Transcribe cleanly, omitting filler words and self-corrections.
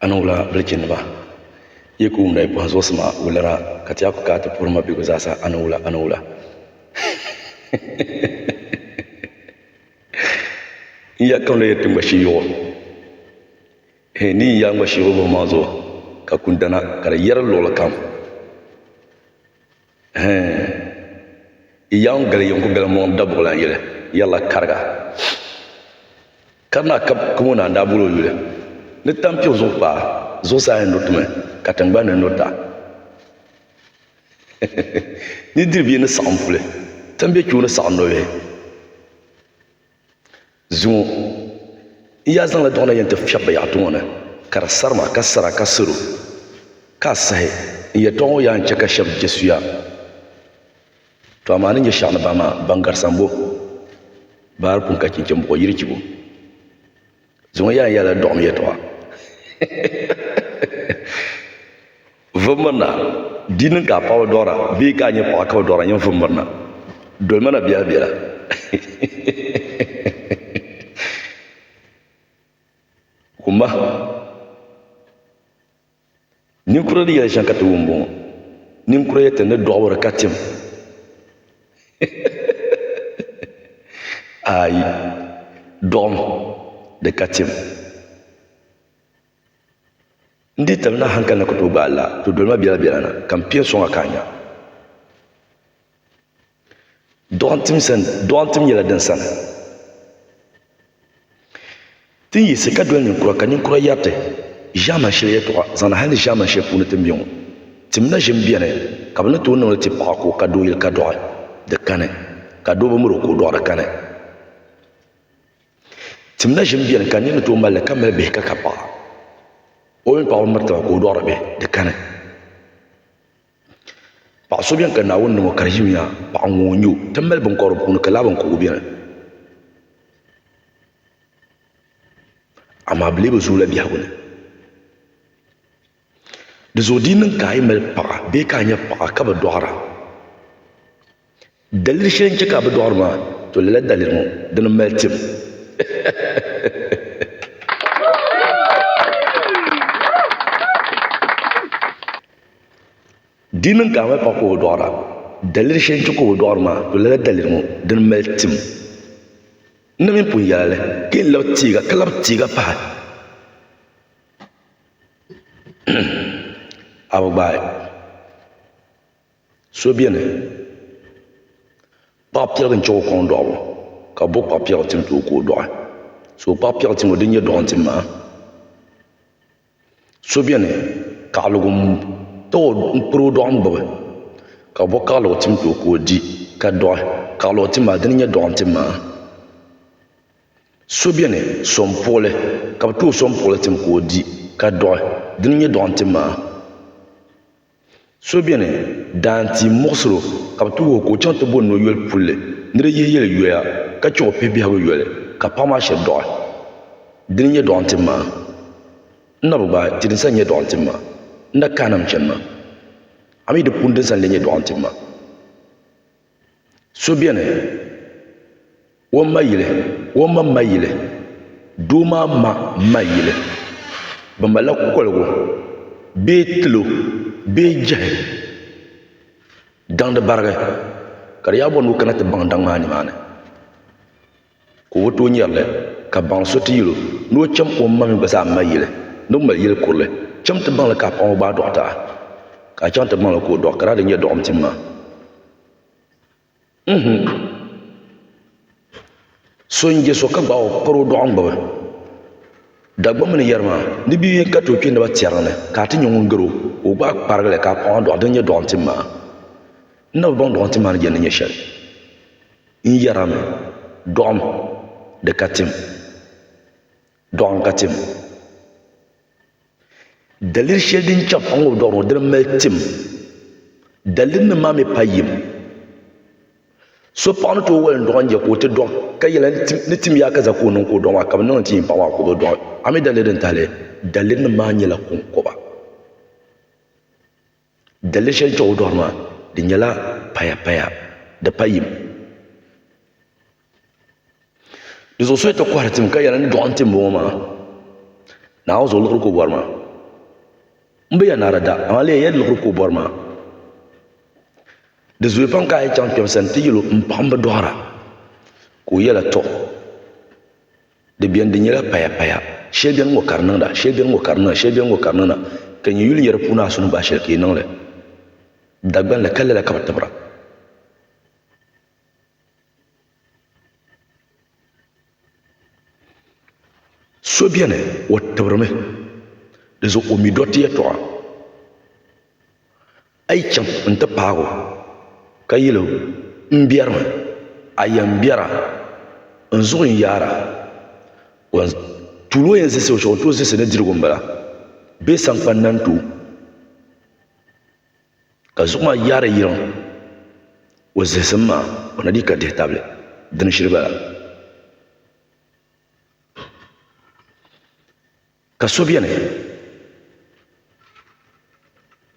anula blekinba yeku mna ipo hasosma ulara kati yako kati purma bigo sasa anula iya kan le tumba shiyo he ni ya ngwa shiyo bo mazo ka kundana kara yar lola kam iya ngal yonko gal mo dabula yele yalla karga karna kap kumuna ndabulo yule ne tampio zo pa zo sa en notme katangba ne nota ni dirbi ne sampule tambe chuna sannowe zo iya zan la dona yente fiyaba ya tona kar sarma kasara kasuru kasahe iya to ya nche ka shab jesuya to amana nye shana bama bangar sambo bar pun ka cincin bo yiri cibo zo ya la dom ye to vumana dinin ka paw dora bi ka nye pa ka dora nye vumana dol mana biya biya kumba nin kura di ya shan katu wumbo nin kura yete ne dowar katim ay dom de katim ndi tamna hankal na kutuba Allah to dolma biya biya na kampiyon son akanya don tim yela den sana tin yi se kadwel ni kura yate jama shirye to zana hali jama she punu timbiyon timna jimbiya ne kabna to no ti pa ko kado yel kado de kane kado bo muro ko do da kane timna jimbiya ne kanni to mala kamel be ka kapa o pa o marta ko do rabe de kane pa so bien kana wonno mo karjimiya pa ngonyo tambal bon ko punu kala bon ko bien ama blibo zula biya wona de zodinin ka mel pa be ka nya pa ka ba doara dalil shen ci ka ba doar ma to la dalil mo dana mel tim dinin ka mel pa ko doara dalil shen ci ko doar ma to la dalil mo dana mel tim namin pun yale ke lawtiga kalabtiga pa abu baay so bien papier en cho kon do ka bo papier tim to ko do so papier tim o dinye do tim ma so bien ka lugum to pro do am bo ka bo ka lo tim to ko di ka do ka lo tim ma dinye do tim ma so bien son pole ka to son pole tim ko di ka do dinye do tim ma so bien danti mosro kabtu ko chanto bon no yel pulle ndre yeyel yoya ka chope bi hawo yele ka pama she do dinye do antima na ba tidin sanye do antima nda kanam chenma ami de punde san lenye do antima so bien wo ma mayile duma ma mayile bambala ko kolgo betlo beje dans de barga kar ya bonu kanata bang dang mani mana ko woto nyerle ka bang soti yilo no cham ko mami basa mayile no mal yile kurle cham te bang la ka pon ba dokta ka cham te bang la ko dokra de nye dom timma so nje so ka ba o pro do ngba dagba mun yarma ni bi ka to kinde ba tiarne ka ti nyongo ngero o ba parle ka pon do de nye don timma na bon don timma je nye shel in yarame dom de katim don katim dalil shel din chap on do de meltim dalil na mame payim so pon to wel don je ko te don ka yela ni tim ya kaza ko non ko don wa kam non tim pa wa ko don ami dalilin tale dalilin ma nyela kun ko ba dalilin to do ma di nyela paya da payim dizo so to ko hatim ka yela ni don tim bo ma na o zo lu ko war ma mbe ya nara da amale ya lu ko borma de zuwe pan ka ay champion santi yilo mpamba dohara ko yela to de bien de nyela paya paya sheben ngo karnanda kan yuli yer puna sunu ba shel ki nongle dagban la kala la kabatabra so biene watabrame de zo o mi doti ya to ay cham nta pago kayilo mbiyarma ayam biyara nzo yara wan tulo yen sese o to sese ne dirgo mbala be san fannan tu ka zuma yara yiran wa sese ma on a dit ka de table dan shirba ka so biene